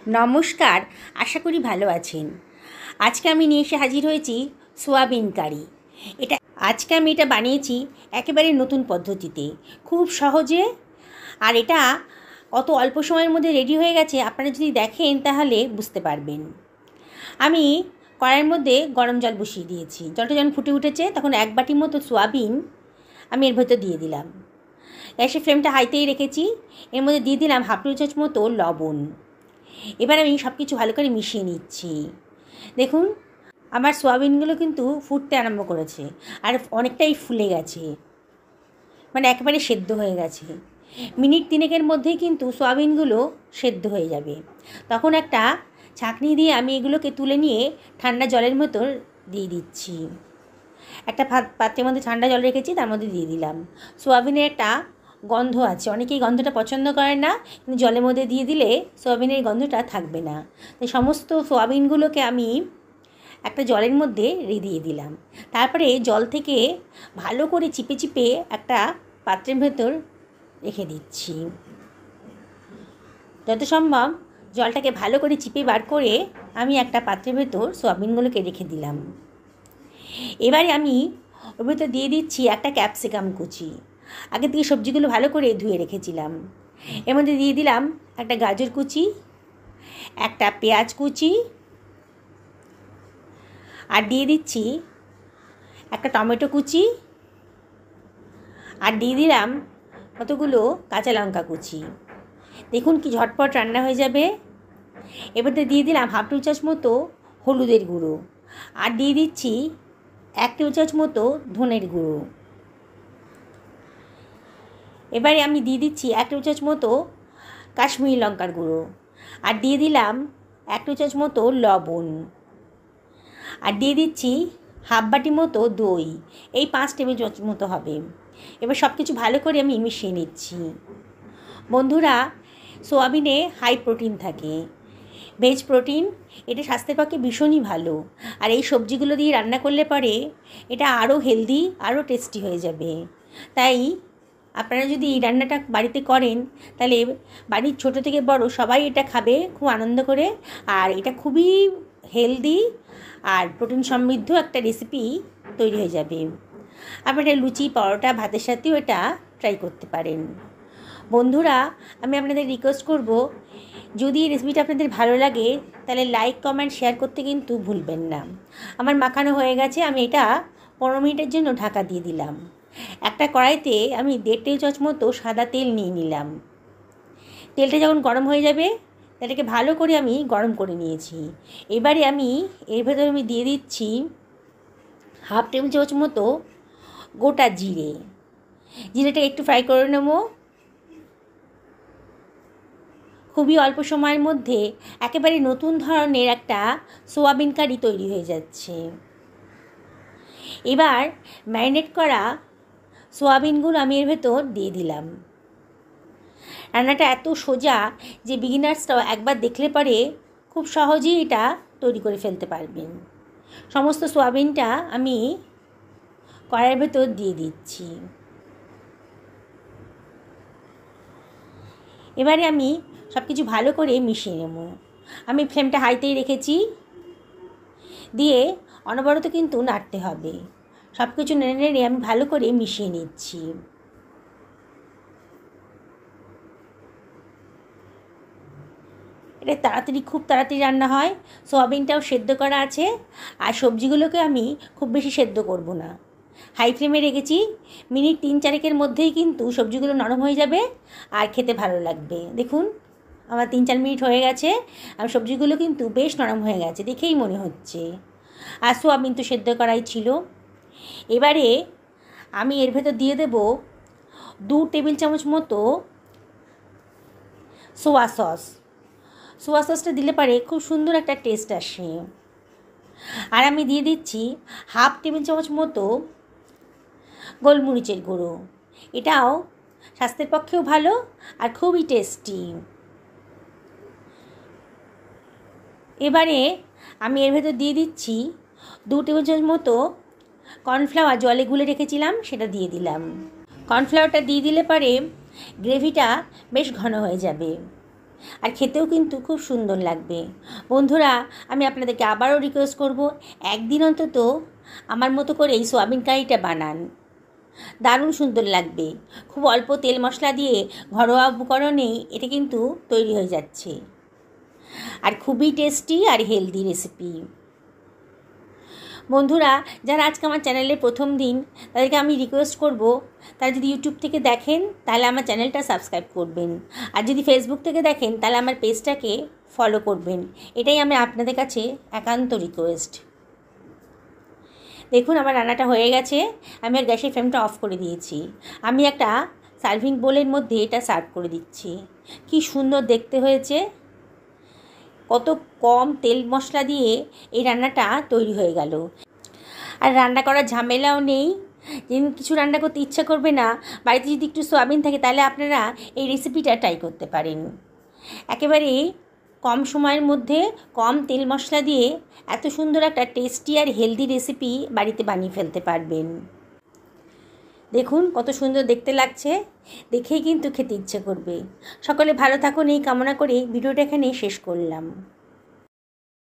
নমস্কার, আশা করি ভালো আছেন। আজকে আমি নিয়ে এসে হাজির হয়েছি সোয়াবিন কারি। আজকে আমি এটা বানিয়েছি একেবারে নতুন পদ্ধতিতে, খুব সহজে। আর এটা অত অল্প সময়ের মধ্যে রেডি হয়ে গেছে, আপনারা যদি দেখেন তাহলে বুঝতে পারবেন। আমি কড়াইয়ের মধ্যে গরম জল বসিয়ে দিয়েছি। জলটা যখন ফুটে উঠেছে তখন 1 বাটি মতো সোয়াবিন আমি এর ভেতর দিয়ে দিলাম। গ্যাসের ফ্লেমটা হাইতেই রেখেছি। এর মধ্যে দিয়ে দিলাম হাফ টেবিল চামচ মতো লবণ। এবার আমি সব কিছু ভালো করে মিশিয়ে নিচ্ছি। দেখুন, আমার সোয়াবিনগুলো কিন্তু ফুটতে আরম্ভ করেছে আর অনেকটাই ফুলে গেছে, মানে একেবারে সেদ্ধ হয়ে গেছে। মিনিট 3 মধ্যেই কিন্তু সোয়াবিনগুলো সেদ্ধ হয়ে যাবে। তখন একটা ছাঁকনি দিয়ে আমি এগুলোকে তুলে নিয়ে ঠান্ডা জলের মতো দিয়ে দিচ্ছি। একটা পাত্রের মধ্যে ঠান্ডা জল রেখেছি, তার মধ্যে দিয়ে দিলাম। সোয়াবিনের একটা গন্ধ আছে, অনেকেই গন্ধটা পছন্দ করে না, কিন্তু জলের মধ্যে দিয়ে দিলে সোয়াবিনের গন্ধটা থাকবে না। তাই সমস্ত সোয়াবিনগুলোকে আমি একটা জলের মধ্যে দিয়ে দিলাম। তারপরে জল থেকে ভালো করে চিপে চিপে একটা পাত্রের ভেতর রেখে দিচ্ছি। যত সম্ভব জলটাকে ভালো করে চিপে বার করে আমি একটা পাত্রের ভেতর সোয়াবিনগুলোকে রেখে দিলাম। এবারে আমি ওর ভেতর দিয়ে দিচ্ছি একটা ক্যাপসিকাম কুচি। আগে থেকে সবজিগুলো ভালো করে ধুয়ে রেখেছিলাম। এর মধ্যে দিয়ে দিলাম একটা গাজর কুচি, একটা পেঁয়াজ কুচি, আর দিয়ে দিচ্ছি একটা টমেটো কুচি, আর দিয়ে দিলাম কতগুলো কাঁচা লঙ্কা কুচি। দেখুন কি ঝটপট রান্না হয়ে যাবে। এবারে দিয়ে দিলাম হাফ টেবিল চামচ মতো হলুদের গুঁড়ো, আর দিয়ে দিচ্ছি 1 টেবিল চামচ মতো ধনের গুঁড়ো। এবারে আমি দিয়ে দিচ্ছি 1 টেবিল চামচ মতো কাশ্মীরি লঙ্কার গুঁড়ো, আর দিয়ে দিলাম 1 টেবিল চামচ মতো লবণ, আর দিয়ে দিচ্ছি হাফ বাটি মতো দই। এই 5 টেবিল চামচ মতো হবে। এবার সব কিছু ভালো করে আমি মিশিয়ে নিচ্ছি। বন্ধুরা, সোয়াবিনে হাই প্রোটিন থাকে, ভেজ প্রোটিন। এটা স্বাস্থ্যের পক্ষে ভীষণই ভালো। আর এই সবজিগুলো দিয়ে রান্না করলে পরে এটা আরও হেলদি, আরও টেস্টি হয়ে যাবে। তাই আপনারা যদি এই রান্নাটা বাড়িতে করেন তাহলে বাড়ির ছোটো থেকে বড় সবাই এটা খাবে খুব আনন্দ করে। আর এটা খুবই হেলদি আর প্রোটিন সমৃদ্ধ একটা রেসিপি তৈরি হয়ে যাবে। আপনারা লুচি, পরোটা, ভাতের সাথেও এটা ট্রাই করতে পারেন। বন্ধুরা, আমি আপনাদের রিকোয়েস্ট করব, যদি এই রেসিপিটা আপনাদের ভালো লাগে তাহলে লাইক, কমেন্ট, শেয়ার করতে কিন্তু ভুলবেন না। আমার মাখানো হয়ে গেছে। আমি এটা 15 মিনিটের জন্য ঢাকা দিয়ে দিলাম। একটা কড়াইতে আমি 1.5 টেবিল চামচ মতো সাদা তেল নিয়ে নিলাম। তেলটা যখন গরম হয়ে যাবে তাটাকে ভালো করে আমি গরম করে নিয়েছি। এবারে আমি এর ভেতরে আমি দিয়ে দিচ্ছি হাফ টেবিল চামচ মতো গোটা জিরে। জিরেটা একটু ফ্রাই করে নেব। খুবই অল্প সময়ের মধ্যে একেবারে নতুন ধরনের একটা সোয়াবিন কারি তৈরি হয়ে যাচ্ছে। এবার ম্যারিনেট করা সোয়াবিনগুলো আমি এর ভেতর দিয়ে দিলাম। রান্নাটা এত সোজা যে বিগিনার্সরাও একবার দেখলে পরে খুব সহজেই এটা তৈরি করে ফেলতে পারবেন। সমস্ত সোয়াবিনটা আমি কড়াইয়ের ভেতর দিয়ে দিচ্ছি। এবারে আমি সব কিছু ভালো করে মিশিয়ে নেব। আমি ফ্লেমটা হাইতেই রেখেছি, দিয়ে অনবরত কিন্তু নাড়তে হবে। সব কিছু নেড়ে নেড়ে আমি ভালো করে মিশিয়ে নিচ্ছি। এটা খুব তাড়াতাড়ি রান্না হয়। সোয়াবিনটাও সেদ্ধ করা আছে, আর সবজিগুলোকে আমি খুব বেশি সেদ্ধ করব না। হাই ফ্লেমে রেখেছি। মিনিট 3-4 মধ্যেই কিন্তু সবজিগুলো নরম হয়ে যাবে আর খেতে ভালো লাগবে। দেখুন, আমার 3-4 মিনিট হয়ে গেছে আর সবজিগুলো কিন্তু বেশ নরম হয়ে গেছে, দেখেই মনে হচ্ছে। আর সোয়াবিন তো সেদ্ধ করাই ছিল। এবারে আমি এর ভেতর দিয়ে দেব 2 টেবিল চামচ মতো সোয়া সস। সোয়া সসটা দিলে পারে খুব সুন্দর একটা টেস্ট আসে। আর আমি দিয়ে দিচ্ছি হাফ টেবিল চামচ মতো গোলমরিচের গুঁড়ো। এটাও স্বাস্থ্যের পক্ষেও ভালো আর খুবই টেস্টি। এবারে আমি এর ভেতর দিয়ে দিচ্ছি 2 টেবিল চামচ মতো কর্নফ্লাওয়ার, জলে গুলে রেখেছিলাম, সেটা দিয়ে দিলাম। কর্নফ্লাওয়ারটা দিয়ে দিলে পরে গ্রেভিটা বেশ ঘন হয়ে যাবে। আর খেতেও কিন্তু খুব সুন্দর লাগবে। বন্ধুরা, আমি আপনাদেরকে আবারও রিকোয়েস্ট করব, একদিন অন্তত আমার মতো করে এই সোয়াবিন কারিটা বানান। দারুণ সুন্দর লাগবে। খুব অল্প তেল মশলা দিয়ে ঘরোয়া উপকরণেই এটা কিন্তু তৈরি হয়ে যাচ্ছে, আর খুবই টেস্টি আর হেলদি রেসিপি। বন্ধুরা, যারা আজকে আমার চ্যানেলের প্রথম দিন, তাদেরকে আমি রিকোয়েস্ট করব, তারা যদি ইউটিউব থেকে দেখেন তাহলে আমার চ্যানেলটা সাবস্ক্রাইব করবেন, আর যদি ফেসবুক থেকে দেখেন তাহলে আমার পেজটাকে ফলো করবেন। এটাই আমি আপনাদের কাছে একান্ত রিকোয়েস্ট। দেখুন, আমার রান্নাটা হয়ে গেছে। আমি আর গ্যাসের ফ্লেমটা অফ করে দিয়েছি। আমি একটা সার্ভিং বোলের মধ্যে এটা সার্ভ করে দিচ্ছি। কি সুন্দর দেখতে হয়েছে, কত কম তেল মশলা দিয়ে এই রান্নাটা তৈরি হয়ে গেল। আর রান্না করার ঝামেলাও নেই। যেদিন কিছু রান্না করতে ইচ্ছা করবে না, বাড়িতে যদি একটু সোয়াবিন থাকে, তাহলে আপনারা এই রেসিপিটা ট্রাই করতে পারেন। একেবারে কম সময়ের মধ্যে কম তেল মশলা দিয়ে এত সুন্দর একটা টেস্টি আর হেলদি রেসিপি বাড়িতে বানিয়ে ফেলতে পারবেন। দেখুন কত সুন্দর দেখতে লাগছে, দেখেই কিন্তু খেতে ইচ্ছে করবে। সকলে ভালো থাকুন এই কামনা করে ভিডিওটা এখানে শেষ করলাম।